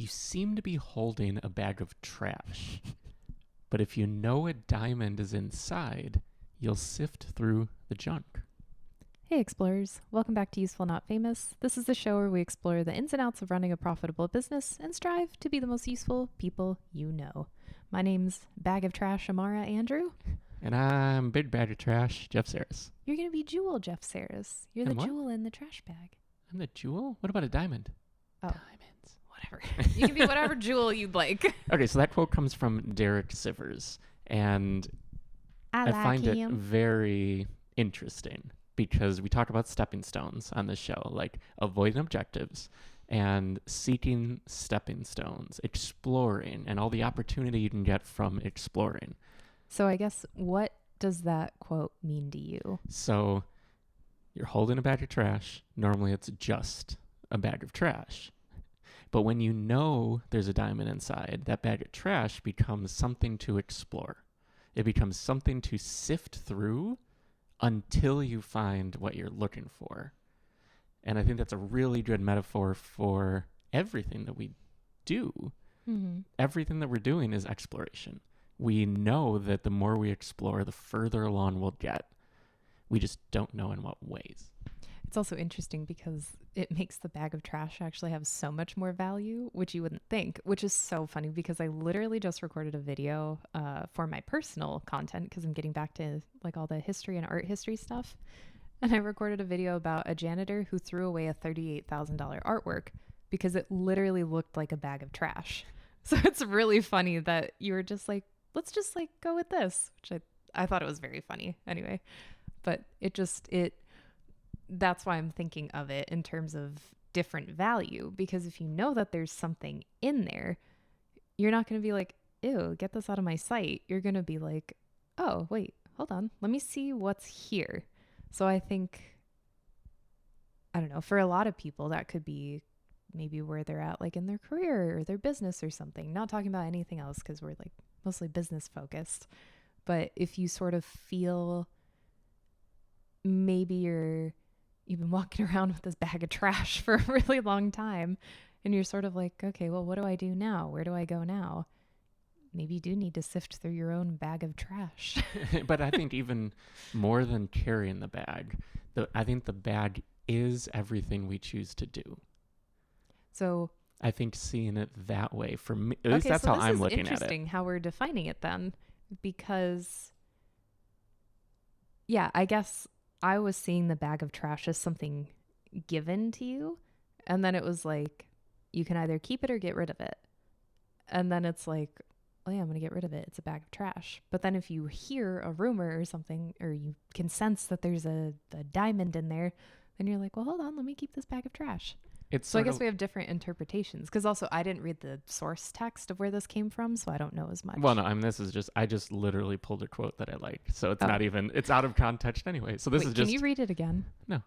seem to be holding a bag of trash. But if you know a diamond is inside, you'll sift through the junk. Hey explorers, welcome back to Useful Not Famous. This is the show where we explore the ins and outs of running a profitable business and strive to be the most useful people you know. My name's Bag of Trash Amara Andrew. And I'm Big Bag of Trash, Jeff Sarris. You're going to be Jewel Jeff Sarris. You're the And what? jewel in the trash bag. I'm the jewel? What about a diamond? Oh. Diamonds. Whatever. You can be whatever jewel you'd like. Okay, so that quote comes from Derek Sivers. And I find it very interesting because we talk about stepping stones on this show, like avoiding objectives and seeking stepping stones, exploring, and all the opportunity you can get from exploring. So I guess what does that quote mean to you? So you're holding a bag of trash. Normally it's just a bag of trash. But when you know there's a diamond inside, that bag of trash becomes something to explore. It becomes something to sift through until you find what you're looking for. And I think that's a really good metaphor for everything that we do. Mm-hmm. Everything that we're doing is exploration. We know that the more we explore, the further along we'll get. We just don't know in what ways. It's also interesting because it makes the bag of trash actually have so much more value, which you wouldn't think, which is so funny because I literally just recorded a video for my personal content because I'm getting back to like all the history and art history stuff. And I recorded a video about a janitor who threw away a $38,000 artwork because it literally looked like a bag of trash. So it's really funny that you were just like, let's just like go with this, which I thought it was very funny anyway. But that's why I'm thinking of it in terms of different value, because if you know that there's something in there, you're not going to be like, ew, get this out of my sight. You're going to be like, oh, wait, hold on. Let me see what's here. So I think, I don't know, for a lot of people, that could be maybe where they're at, like in their career or their business or something. Not talking about anything else because we're like mostly business focused. But if you sort of feel maybe you've been walking around with this bag of trash for a really long time and you're sort of like, okay, well, what do I do now? Where do I go now? Maybe you do need to sift through your own bag of trash. But I think even more than carrying the bag, I think the bag is everything we choose to do. So I think seeing it that way, for me, at least that's how I'm looking at it. It's interesting how we're defining it then, because yeah, I guess I was seeing the bag of trash as something given to you. And then it was like, you can either keep it or get rid of it. And then it's like, oh yeah, I'm going to get rid of it. It's a bag of trash. But then if you hear a rumor or something, or you can sense that there's a diamond in there, then you're like, well, hold on, let me keep this bag of trash. So I guess we have different interpretations, because also I didn't read the source text of where this came from, so I don't know as much. Well, no, I mean, I just literally pulled a quote that I liked. So it's not even, it's out of context anyway. So this is just. Can you read it again? No.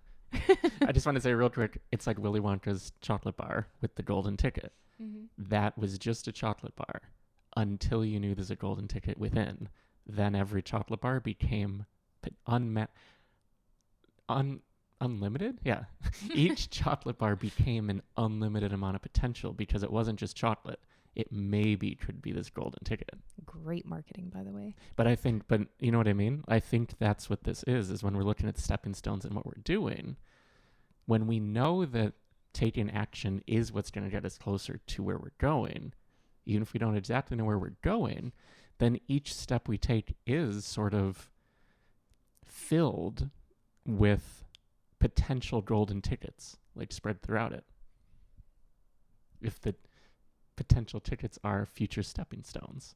I just want to say real quick, it's like Willy Wonka's chocolate bar with the golden ticket. Mm-hmm. That was just a chocolate bar until you knew there's a golden ticket within. Then every chocolate bar became unlimited? Yeah. Each chocolate bar became an unlimited amount of potential because it wasn't just chocolate. It maybe could be this golden ticket. Great marketing, by the way. But you know what I mean? I think that's what this is when we're looking at stepping stones and what we're doing. When we know that taking action is what's going to get us closer to where we're going, even if we don't exactly know where we're going, then each step we take is sort of filled with potential golden tickets, like spread throughout it. If the potential tickets are future stepping stones.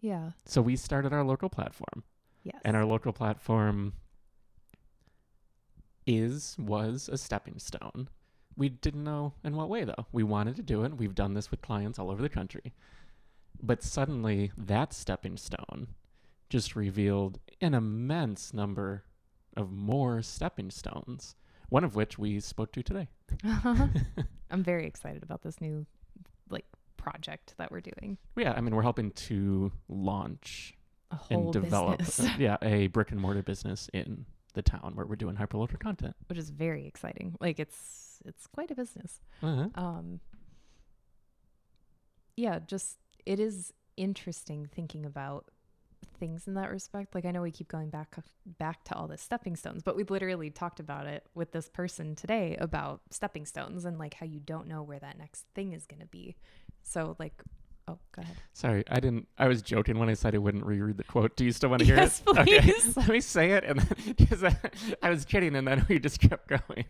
Yeah. So we started our local platform. Yes. And our local platform was a stepping stone. We didn't know in what way, though. We wanted to do it. We've done this with clients all over the country. But suddenly, that stepping stone just revealed an immense number of more stepping stones, one of which we spoke to today. I'm very excited about this new project that we're doing. Yeah, I mean, we're helping to launch a whole and develop a brick and mortar business in the town where we're doing hyperlocal content, which is very exciting. Like it's quite a business. Uh-huh. yeah, just it is interesting thinking about things in that respect. Like I know we keep going back to all the stepping stones, but we literally talked about it with this person today about stepping stones and like how you don't know where that next thing is going to be. So like, oh, go ahead. Sorry, I was joking when I said I wouldn't reread the quote. Do you still want to hear Yes, it? please. Okay, let me say it, and then because I was kidding, and then we just kept going.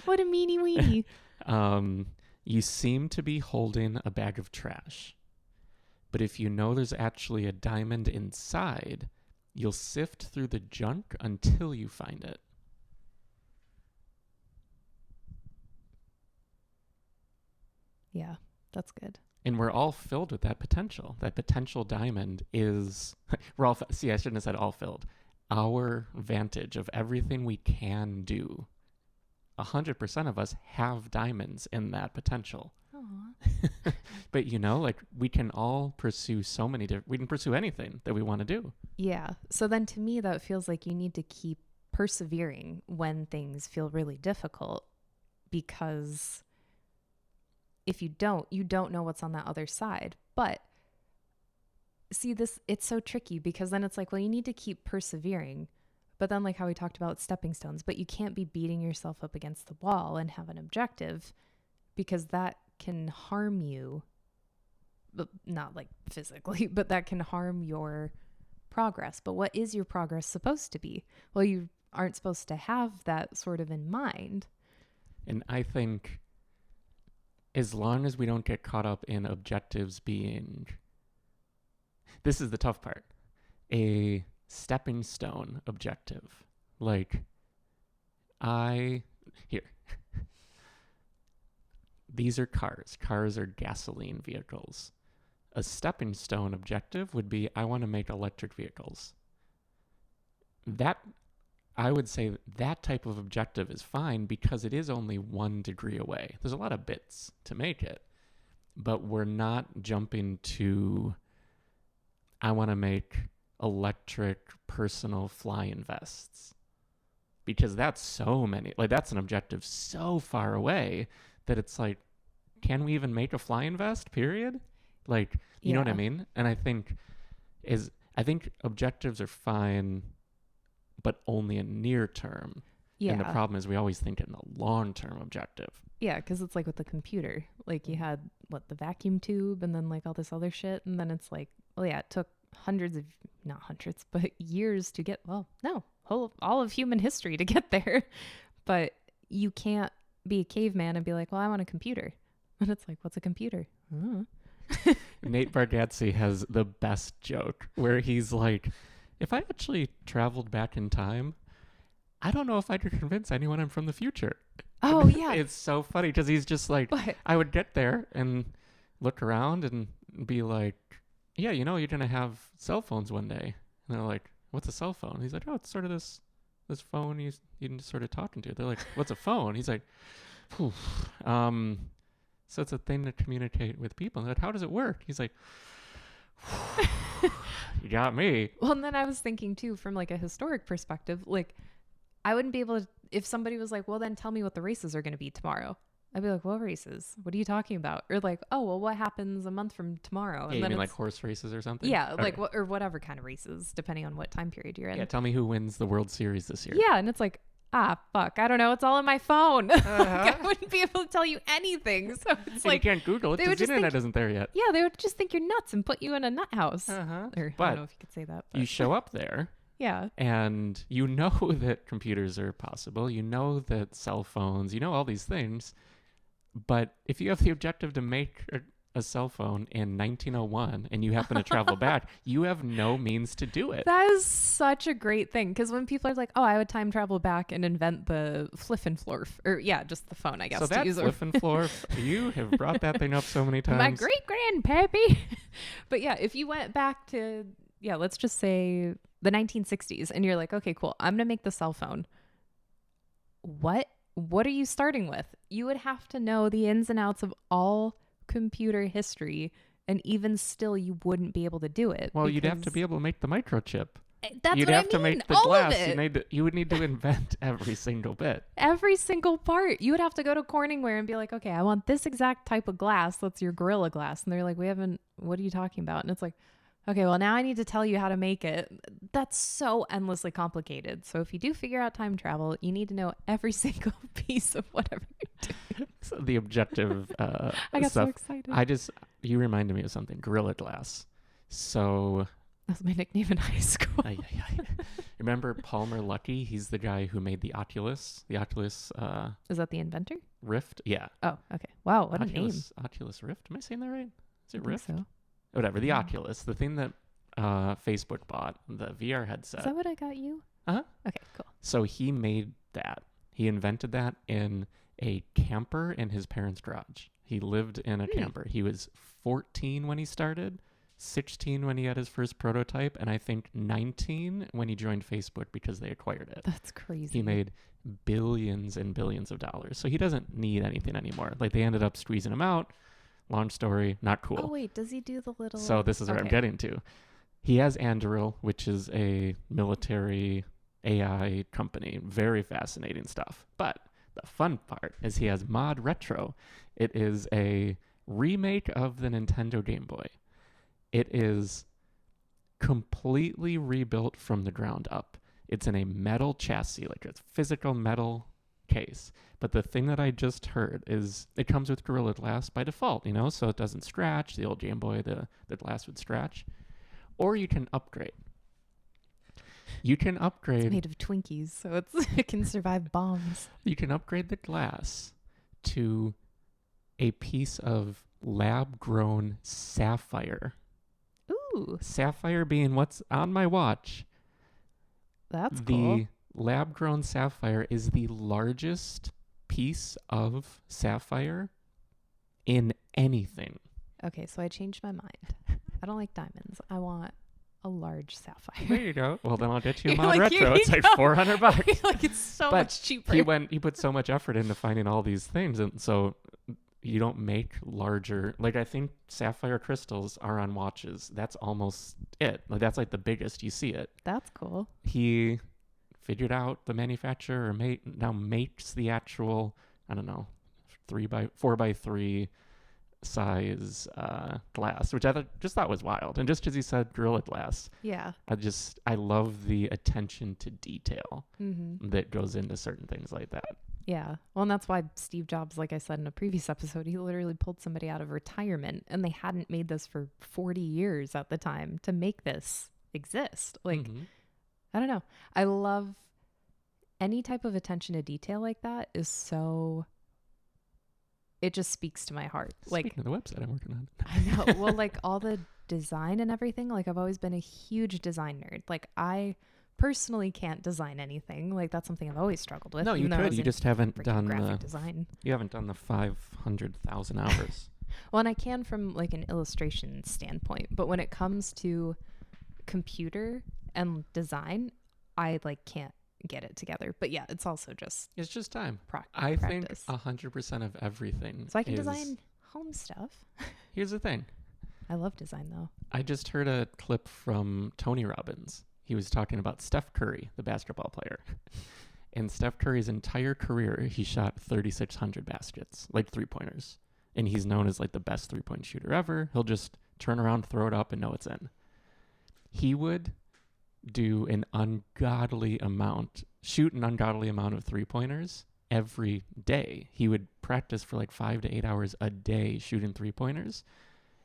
What a meanie weenie. You seem to be holding a bag of trash. But if you know there's actually a diamond inside, you'll sift through the junk until you find it. Yeah, that's good. And we're all filled with that potential. That potential diamond is, see, I shouldn't have said all filled. Our vantage of everything we can do. 100% of us have diamonds in that potential. But like we can all pursue so many different, we can pursue anything that we want to do. Yeah. So then to me, that feels like you need to keep persevering when things feel really difficult, because if you don't know what's on that other side. But see, it's so tricky because then it's like, well, you need to keep persevering. But then like how we talked about stepping stones, but you can't be beating yourself up against the wall and have an objective, because that can harm you, but not like physically, but that can harm your progress. But what is your progress supposed to be? Well, you aren't supposed to have that sort of in mind. And I think as long as we don't get caught up in objectives being, this is the tough part, a stepping stone objective. Like these are cars. Cars are gasoline vehicles. A stepping stone objective would be, I want to make electric vehicles. That, I would say that type of objective is fine because it is only 1 degree away. There's a lot of bits to make it, but we're not jumping to, I want to make electric personal flying vests, because that's so many, like that's an objective so far away that it's like, can we even make a flying vest, period? Like, you know what I mean? And I think objectives are fine, but only in near term. Yeah. And the problem is we always think in the long-term objective. Yeah, because it's like with the computer. Like you had, the vacuum tube and then like all this other shit. And then it's like, well, yeah, it took not hundreds, but years to get, all of human history to get there. But you can't be a caveman and be like, well, I want a computer. And it's like, what's a computer? Nate Bargatze has the best joke where he's like, if I actually traveled back in time, I don't know if I could convince anyone I'm from the future. Oh, yeah. It's so funny because he's just like, I would get there and look around and be like, yeah, you're going to have cell phones one day. And they're like, what's a cell phone? He's like, oh, it's sort of this phone you can just sort of talking to. They're like, what's a phone? He's like, so it's a thing to communicate with people. And they're like, how does it work? He's like, you got me. Well, and then I was thinking too, from like a historic perspective, like I wouldn't be able to, if somebody was like, well, then tell me what the races are going to be tomorrow. I'd be like, what races? What are you talking about? Or like, oh, well, what happens a month from tomorrow? And you mean like horse races or something? Yeah, okay. Like or whatever kind of races, depending on what time period you're in. Yeah, tell me who wins the World Series this year. Yeah, and it's like, fuck, I don't know. It's all on my phone. Like, I wouldn't be able to tell you anything. So it's like, you can't Google it because the internet isn't there yet. Yeah, they would just think you're nuts and put you in a nut house. Or but I don't know if you could say that. But you show up there. Yeah. And you know that computers are possible. You know that cell phones, you know all these things. But if you have the objective to make a cell phone in 1901 and you happen to travel back, you have no means to do it. That is such a great thing. Because when people are like, oh, I would time travel back and invent the flip and florf. Or yeah, just the phone, I guess. So that flip and florf, you have brought that thing up so many times. My great-grandpappy. But yeah, if you went back to, let's just say the 1960s and you're like, okay, cool, I'm going to make the cell phone. What are you starting with? You would have to know the ins and outs of all computer history, and even still you wouldn't be able to do it. Well, you'd have to be able to make the microchip. That's You'd what have I to mean. make the All glass. of it. You would need to invent every single bit. Every single part. You would have to go to Corningware and be like, okay, I want this exact type of glass. That's your Gorilla Glass. And they're like, what are you talking about? And it's like, okay, well, now I need to tell you how to make it. That's so endlessly complicated. So if you do figure out time travel, you need to know every single piece of whatever you're doing. So the objective I got so stuff. excited. You reminded me of something. Gorilla Glass. So That's my nickname in high school. Ay, ay, ay. Remember Palmer Luckey? He's the guy who made the Oculus. The Oculus Is that the inventor? Rift. Yeah. Oh, okay. Wow, what a name. Oculus Rift. Am I saying that right? Is I it think Rift? so. Whatever. The Yeah. Oculus. The thing that Facebook bought. The VR headset. Is that what I got you? Uh-huh. Okay, cool. So he made that. He invented that in a camper in his parents' garage. He lived in a camper. He was 14 when he started, 16 when he had his first prototype, and I think 19 when he joined Facebook because they acquired it. That's crazy. He made billions and billions of dollars. So he doesn't need anything anymore. Like they ended up squeezing him out. Long story, not cool. Oh, wait, does he do the little... So this is where I'm getting to. He has Anduril, which is a military AI company. Very fascinating stuff. But the fun part is he has Mod Retro. It is a remake of the Nintendo Game Boy. It is completely rebuilt from the ground up. It's in a metal chassis, like a physical metal case. But the thing that I just heard is it comes with Gorilla Glass by default, so it doesn't scratch. The old Game Boy, the glass would scratch. Or you can upgrade. It's made of Twinkies, so it can survive bombs. You can upgrade the glass to a piece of lab-grown sapphire. Ooh, Sapphire being what's on my watch. that's cool. The lab-grown sapphire is the largest piece of sapphire in anything. Okay, so I changed my mind. I don't like diamonds. I want a large sapphire. There you go. Well, then I'll get you a You're Mod like, Retro. here It's you like go. $400. Like it's so But much cheaper. He put so much effort into finding all these things, and so you don't make larger. Like I think sapphire crystals are on watches. That's almost it. Like that's like the biggest you see it. That's cool. He figured out the manufacturer now makes the actual 4x3 size glass, which I just thought was wild. And just because he said Gorilla Glass, Yeah. I love the attention to detail Mm-hmm. that goes into certain things like that. Yeah. Well, and that's why Steve Jobs, like I said in a previous episode, he literally pulled somebody out of retirement and they hadn't made this for 40 years at the time to make this exist. Like, Mhm. I don't know. I love any type of attention to detail like that is so, it just speaks to my heart. Like, Speaking of the website I'm working on. I know. Well, like all the design and everything, like I've always been a huge design nerd. Like I personally can't design anything. Like that's something I've always struggled with. No, you even though I could. was You in just haven't freaking done graphic design. You haven't done the 500,000 hours. Well, and I can from like an illustration standpoint, but when it comes to computer and design, I like can't get it together. But yeah, it's also just It's just time. practice. I think 100% of everything. So I can design home stuff. Here's the thing. I love design though. I just heard a clip from Tony Robbins. He was talking about Steph Curry, the basketball player. And Steph Curry's entire career, he shot 3,600 baskets, like three-pointers. And he's known as like the best three-point shooter ever. He'll just turn around, throw it up, and know it's in. He would shoot an ungodly amount of three-pointers every day. He would practice for like 5 to 8 hours a day shooting three-pointers.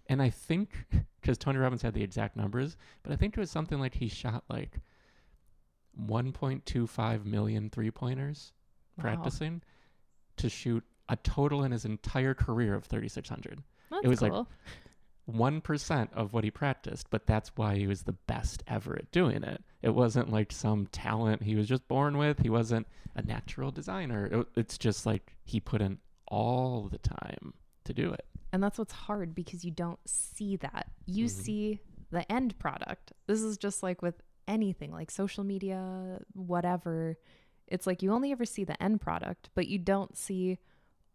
And I think, because Tony Robbins had the exact numbers, but I think it was something like he shot like 1.25 million three-pointers practicing to shoot a total in his entire career of 3,600. That's It was cool. like 1% of what he practiced, but that's why he was the best ever at doing it. It wasn't like some talent he was just born with. He wasn't a natural designer. It's just like he put in all the time to do it. And that's what's hard because you don't see that. You see the end product. This is just like with anything, like social media, whatever. It's like you only ever see the end product, but you don't see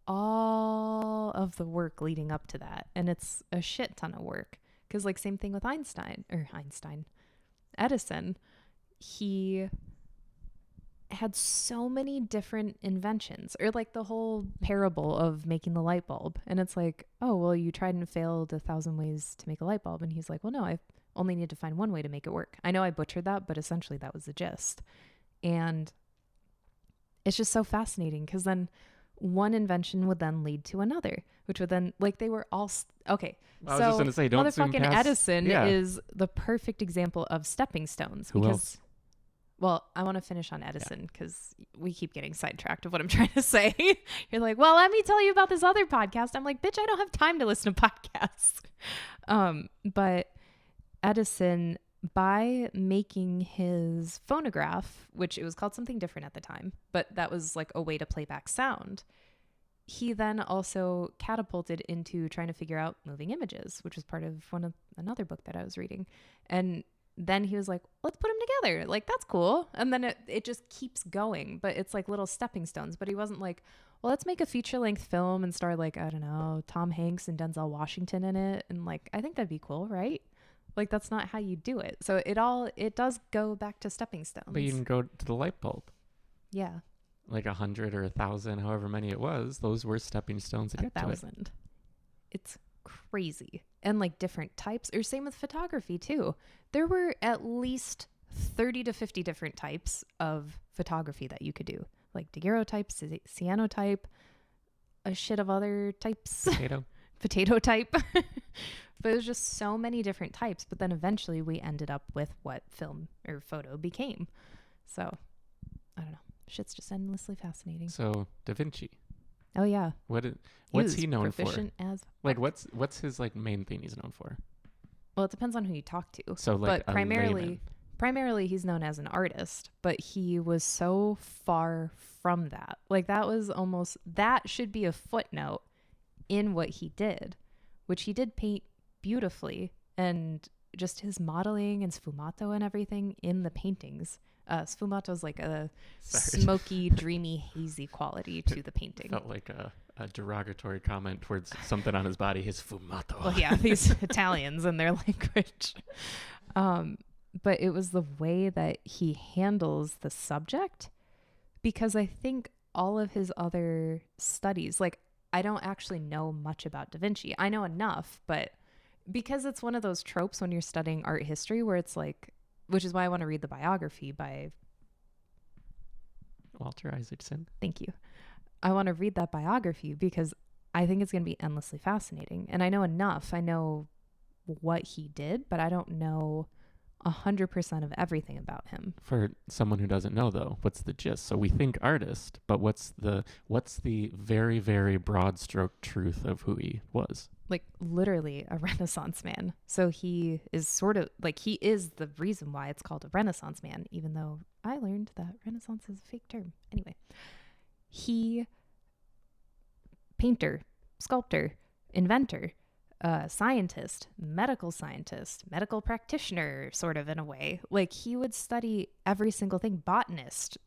all of the work leading up to that. And it's a shit ton of work. Because like same thing with Edison. he had so many different inventions, or like the whole parable of making the light bulb. And it's like, oh, well, you tried and failed 1,000 ways to make a light bulb. And he's like, well, no, I only need to find one way to make it work. I know I butchered that, but essentially that was the gist. And it's just so fascinating because then one invention would then lead to another, which would then, like, they were all okay. I was just going to say, don't zoom motherfucking past. Edison is the perfect example of stepping stones. Who because else? Well, I want to finish on Edison because we keep getting sidetracked of what I'm trying to say. You're like, well, let me tell you about this other podcast. I'm like, bitch, I don't have time to listen to podcasts. But Edison, by making his phonograph, which it was called something different at the time, but that was like a way to play back sound, he then also catapulted into trying to figure out moving images, which was part of another book that I was reading. And then he was like, let's put them together. Like, that's cool. And then it just keeps going, but it's like little stepping stones. But he wasn't like, well, let's make a feature-length film and star, like, I don't know, Tom Hanks and Denzel Washington in it. And like, I think that'd be cool, right? Like, that's not how you do it. So it does go back to stepping stones. But you can go to the light bulb. Yeah. Like 100 or 1,000, however many it was. Those were stepping stones to get to it. 1,000. It's crazy. And like different types, or same with photography too. There were at least 30 to 50 different types of photography that you could do, like daguerreotype, cyanotype, a shit of other types. Potato type. But it was just so many different types. But then eventually we ended up with what film or photo became. So I don't know. Shit's just endlessly fascinating. So Da Vinci. Oh yeah. What's he known for? As like what's his like main thing he's known for? Well, it depends on who you talk to. So like, but primarily he's known as an artist, but he was so far from that. Like that should be a footnote in what he did, which he did paint beautifully, and just his modeling and sfumato and everything in the paintings. Sfumato is like a smoky, dreamy, hazy quality to the painting. Felt like a derogatory comment towards something on his body, his sfumato. Well, yeah, these Italians and their language. But it was the way that he handles the subject, because I think all of his other studies, like, I don't actually know much about Da Vinci. I know enough, but because it's one of those tropes when you're studying art history where it's like, which is why I want to read the biography by Walter Isaacson. Thank you. I want to read that biography because I think it's going to be endlessly fascinating. And I know enough. I know what he did, but I don't know 100% of everything about him. For someone who doesn't know, though, what's the gist? So we think artist, but what's the very, very broad stroke truth of who he was? Like, literally a Renaissance man. So he is sort of like, he is the reason why it's called a Renaissance man, even though I learned that Renaissance is a fake term. Anyway, he painter, sculptor, inventor, scientist, medical practitioner, sort of, in a way. Like, he would study every single thing. Botanist,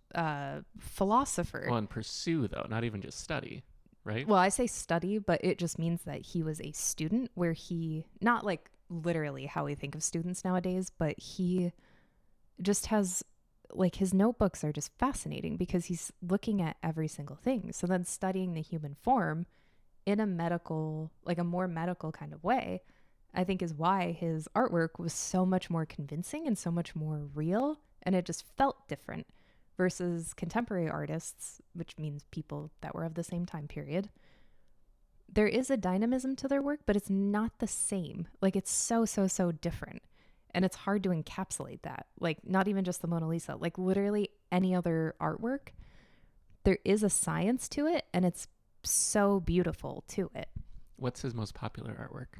philosopher. Well, and pursue, though, not even just study, right? Well, I say study, but it just means that he was a student, where he, not like literally how we think of students nowadays, but he just has, like, his notebooks are just fascinating because he's looking at every single thing. So then studying the human form in a medical, like a more medical kind of way, I think is why his artwork was so much more convincing and so much more real, and it just felt different versus contemporary artists, which means people that were of the same time period. There is a dynamism to their work, but it's not the same. Like, it's so different. And it's hard to encapsulate that. Like, not even just the Mona Lisa, like literally any other artwork, there is a science to it, and it's so beautiful to it. What's his most popular artwork?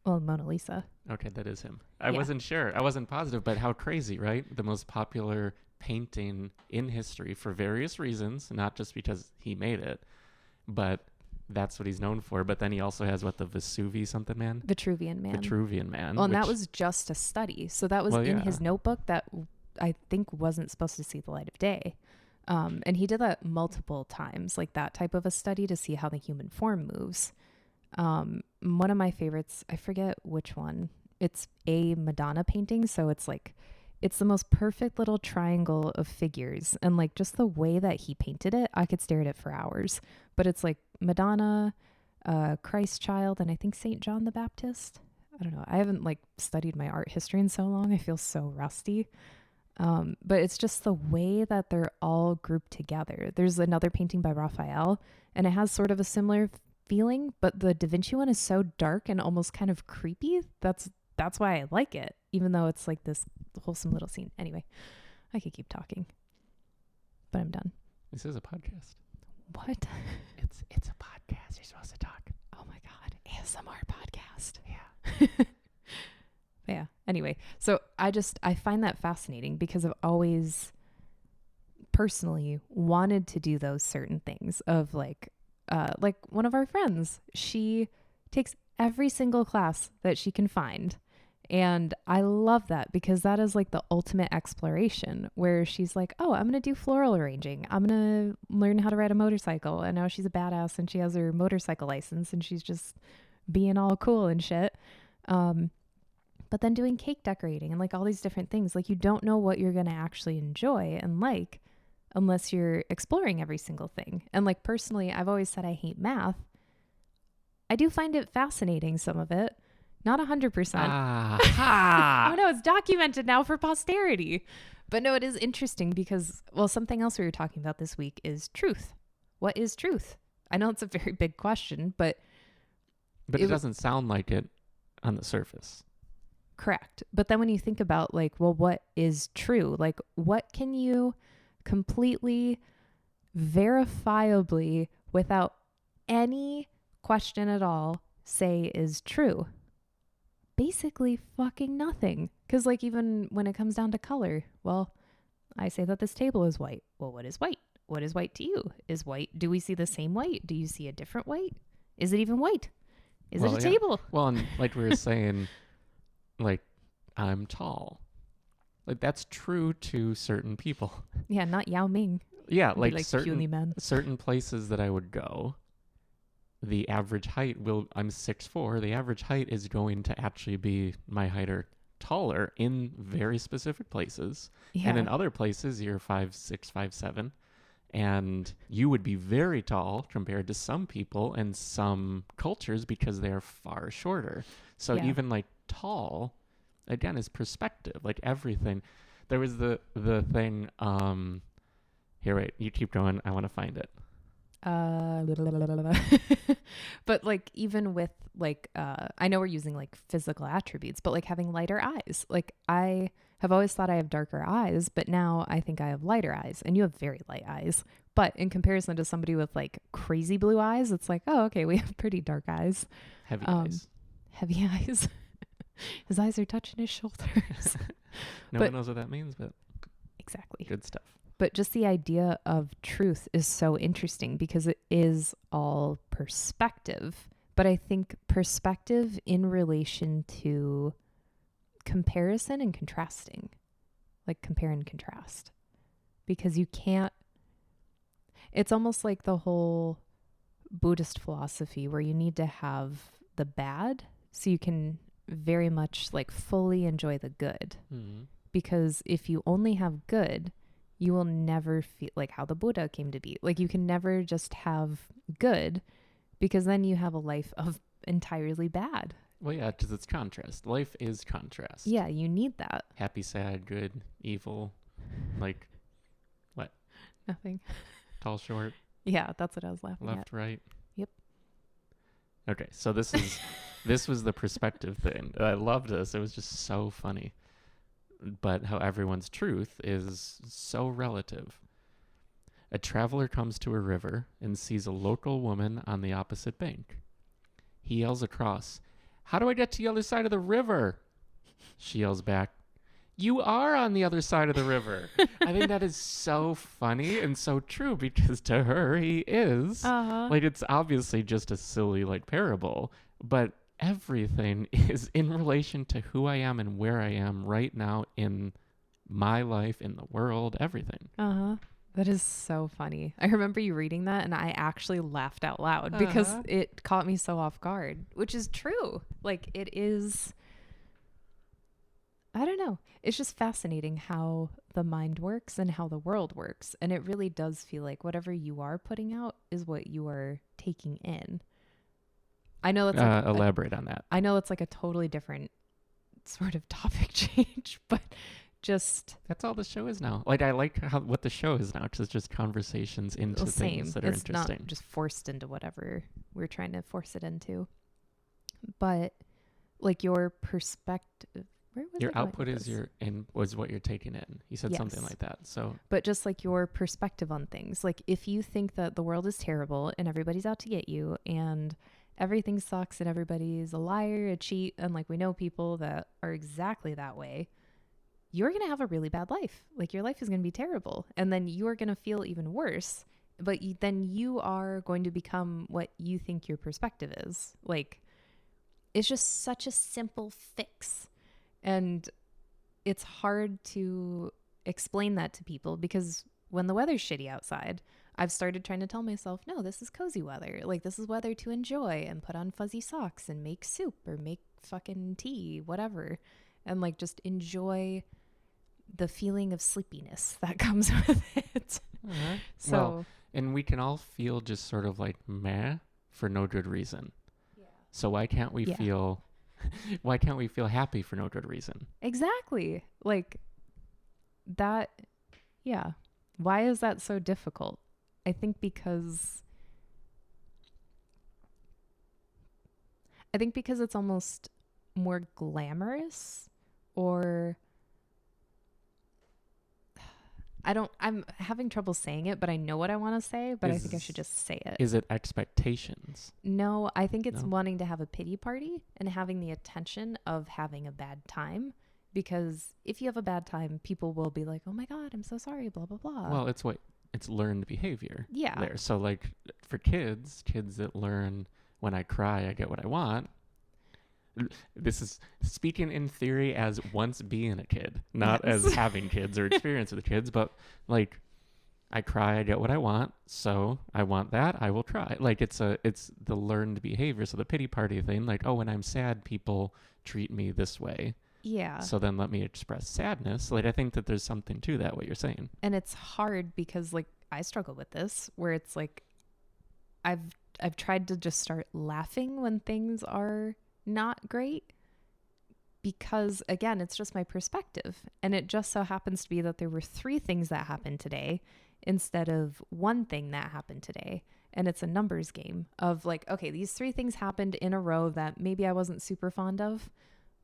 Well, Mona Lisa. Okay, that is him. I wasn't sure. I wasn't positive, but how crazy, right? The most popular painting in history for various reasons, not just because he made it, but that's what he's known for. But then he also has, what, the Vitruvian Man. Well, and that was just a study. So that was in his notebook that I think wasn't supposed to see the light of day. And he did that multiple times, like that type of a study to see how the human form moves. One of my favorites, I forget which one. It's a Madonna painting. So it's like, It's the most perfect little triangle of figures. And like just the way that he painted it, I could stare at it for hours. But it's like Madonna, Christ child, and I think St. John the Baptist. I don't know. I haven't like studied my art history in so long. I feel so rusty. But it's just the way that they're all grouped together. There's another painting by Raphael, and it has sort of a similar feeling, but the Da Vinci one is so dark and almost kind of creepy. That's why I like it, even though it's like this wholesome little scene. Anyway, I could keep talking, but I'm done. This is a podcast. What? It's a podcast. You're supposed to talk. Oh my God. ASMR podcast. Yeah. Yeah. Anyway, so I find that fascinating because I've always personally wanted to do those certain things of like one of our friends, she takes every single class that she can find. And I love that because that is like the ultimate exploration where she's like, oh, I'm going to do floral arranging. I'm going to learn how to ride a motorcycle. And now she's a badass and she has her motorcycle license and she's just being all cool and shit. But then doing cake decorating and like all these different things, like you don't know what you're going to actually enjoy and like unless you're exploring every single thing. And like personally, I've always said I hate math. I do find it fascinating, some of it. Not 100%. Oh no, it's documented now for posterity. But no, it is interesting because, well, something else we were talking about this week is truth. What is truth? I know it's a very big question, but it doesn't sound like it on the surface. Correct. But then when you think about like, well, what is true? Like, what can you completely, verifiably, without any question at all, say is true? Basically fucking nothing. Because like even when it comes down to color, well, I say that this table is white. Well, what is white? What is white to you? Is white, do we see the same white? Do you see a different white? Is it even white? Is it a table? Well, and like we were saying, like, I'm tall. Like, that's true to certain people. Yeah, not Yao Ming. Yeah, like certain places that I would go, the average height I'm 6'4". The average height is going to actually be my height or taller in very specific places. Yeah. And in other places, you're 5'6", 5'7". And you would be very tall compared to some people and some cultures because they're far shorter. So even like tall, again, is perspective. Like everything. There was the thing. Here, wait. You keep going. I want to find it. But like even with like I know we're using like physical attributes, but like having lighter eyes. Like I have always thought I have darker eyes, but now I think I have lighter eyes, and you have very light eyes. But in comparison to somebody with like crazy blue eyes, it's like, oh, okay, we have pretty dark eyes. Heavy eyes. Heavy eyes. His eyes are touching his shoulders. No one knows what that means, but exactly. Good stuff. But just the idea of truth is so interesting because it is all perspective. But I think perspective in relation to comparison and contrasting, like compare and contrast, because you can't, it's almost like the whole Buddhist philosophy where you need to have the bad so you can very much like fully enjoy the good. Mm-hmm. Because if you only have good, you will never feel like how the Buddha came to be. Like you can never just have good because then you have a life of entirely bad. Well, yeah, because it's contrast. Life is contrast. Yeah, you need that. Happy, sad, good, evil, like what? Nothing. Tall, short. Yeah, that's what I was laughing at. Left, right. Yep. Okay, so this was the perspective thing. I loved this. It was just so funny. But how everyone's truth is so relative. A traveler comes to a river and sees a local woman on the opposite bank. He yells across, "How do I get to the other side of the river?" She yells back, "You are on the other side of the river." I think that is so funny and so true because to her, he is. Uh-huh. Like, it's obviously just a silly, like, parable, but everything is in relation to who I am and where I am right now in my life, in the world, everything. Uh-huh. That is so funny. I remember you reading that and I actually laughed out loud because it caught me so off guard, which is true. Like it is, I don't know. It's just fascinating how the mind works and how the world works. And it really does feel like whatever you are putting out is what you are taking in. I know that's like Elaborate on that. I know it's like a totally different sort of topic change, but just That's all the show is now. Like I like what the show is now, which is just conversations into things that are it's interesting. not just forced into whatever we're trying to force it into. But like your perspective, where was Your I going output with is this? was what you're taking in. You said something Yes. like that. So But just like your perspective on things. Like if you think that the world is terrible and everybody's out to get you and everything sucks and everybody's a liar, a cheat, and like we know people that are exactly that way, you're going to have a really bad life. Like your life is going to be terrible. And then you're going to feel even worse. But then you are going to become what you think your perspective is. Like it's just such a simple fix. And it's hard to explain that to people because when the weather's shitty outside, I've started trying to tell myself, no, this is cozy weather. Like this is weather to enjoy and put on fuzzy socks and make soup or make fucking tea, whatever. And like just enjoy the feeling of sleepiness that comes with it. uh-huh. So, well, and we can all feel just sort of like meh for no good reason. yeah. So why can't we Yeah. feel why can't we feel happy for no good reason? Exactly. Like that. Yeah. Why is that so difficult? I think because it's almost more glamorous or I'm having trouble saying it, but I know what I want to say, but I think I should just say it. Is it expectations? No, I think it's No? wanting to have a pity party and having the attention of having a bad time. Because if you have a bad time, people will be like, oh my God, I'm so sorry, blah, blah, blah. Well, it's learned behavior. Yeah. There. So like for kids that learn when I cry, I get what I want. This is speaking in theory as once being a kid, not Yes. as having kids or experience with kids, but like I cry, I get what I want, so I want that, I will try. Like it's the learned behavior. So the pity party thing, like, oh, when I'm sad, people treat me this way. Yeah. So then let me express sadness. Like I think that there's something to that, what you're saying. And it's hard because like I struggle with this where it's like I've tried to just start laughing when things are not great because again, it's just my perspective. And it just so happens to be that there were 3 things that happened today instead of 1 thing that happened today. And it's a numbers game of like, okay, these 3 things happened in a row that maybe I wasn't super fond of.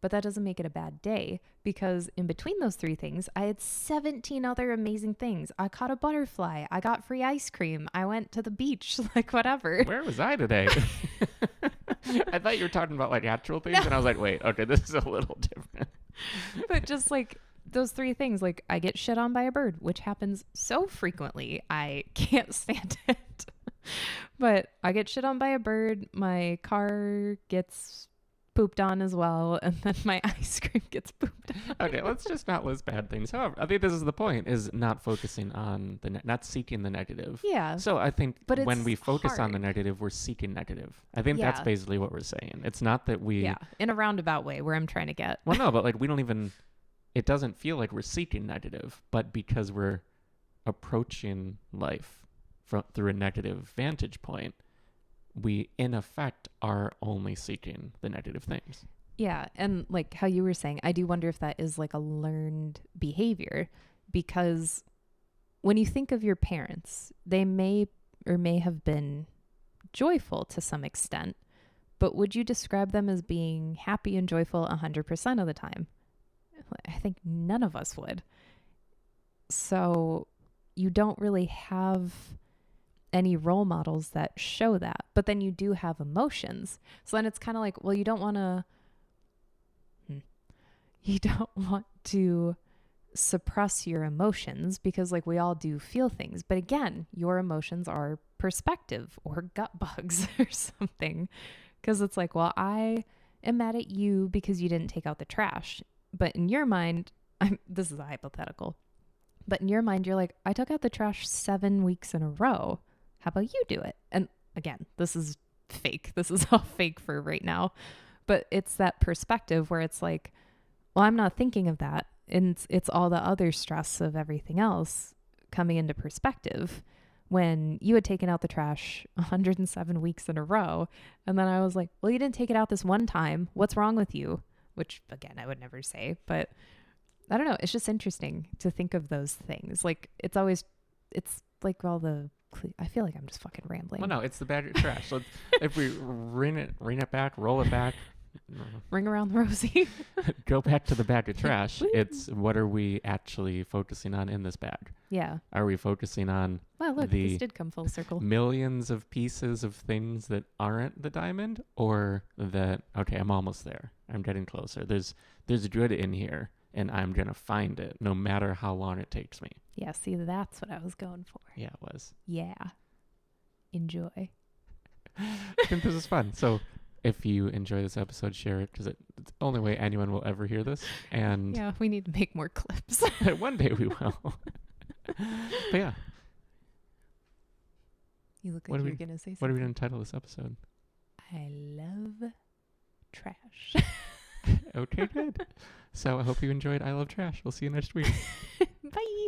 But that doesn't make it a bad day because in between those 3 things, I had 17 other amazing things. I caught a butterfly. I got free ice cream. I went to the beach, like whatever. Where was I today? I thought you were talking about like actual things, and I was like, wait, okay, this is a little different. But just like those 3 things, like I get shit on by a bird, which happens so frequently. I can't stand it. But I get shit on by a bird. My car gets pooped on as well, and then my ice cream gets pooped on. Okay, let's just not list bad things. However, I think this is the point: is not focusing on not seeking the negative. Yeah. So I think But when it's we focus on the hard. negative, we're seeking negative. I think that's Yeah. basically what we're saying. It's not that we. Yeah, in a roundabout way where I'm trying to get. Well, no, but like we don't even. It doesn't feel like we're seeking negative, but because we're approaching life through a negative vantage point, we in effect are only seeking the negative things. Yeah, and like how you were saying, I do wonder if that is like a learned behavior because when you think of your parents, they may or may have been joyful to some extent, but would you describe them as being happy and joyful 100% of the time? I think none of us would. So you don't really have any role models that show that, but then you do have emotions. So then it's kind of like, well, you don't want to suppress your emotions because like we all do feel things. But again, your emotions are perspective or gut bugs or something. Because it's like, well, I am mad at you because you didn't take out the trash. But in your mind, this is a hypothetical, but in your mind, you're like, I took out the trash 7 weeks in a row. How about you do it? And again, this is fake. This is all fake for right now. But it's that perspective where it's like, Well, I'm not thinking of that. And it's all the other stress of everything else coming into perspective. When you had taken out the trash 107 weeks in a row, and then I was like, well, you didn't take it out this one time. What's wrong with you? Which, again, I would never say, but I don't know. It's just interesting to think of those things. Like, it's like all the, I feel like I'm just fucking rambling. Well, no, it's the bag of trash. So if we ring it back, roll it back, Ring around the rosy. go back to the bag of trash. It's what are we actually focusing on in this bag? Yeah. Are we focusing on Well, look, this did come full circle. millions of pieces of things that aren't the diamond, or that, okay, I'm almost there. I'm getting closer. There's good in here, and I'm going to find it no matter how long it takes me. Yeah, see, that's what I was going for. Yeah, it was. Yeah. Enjoy. I think this is fun. So if you enjoy this episode, share it, because it's the only way anyone will ever hear this. And yeah, we need to make more clips. one day we will. But yeah. You look like you're going to say something. What are we going to title this episode? I love trash. Okay, good. So I hope you enjoyed I Love Trash. We'll see you next week. Bye.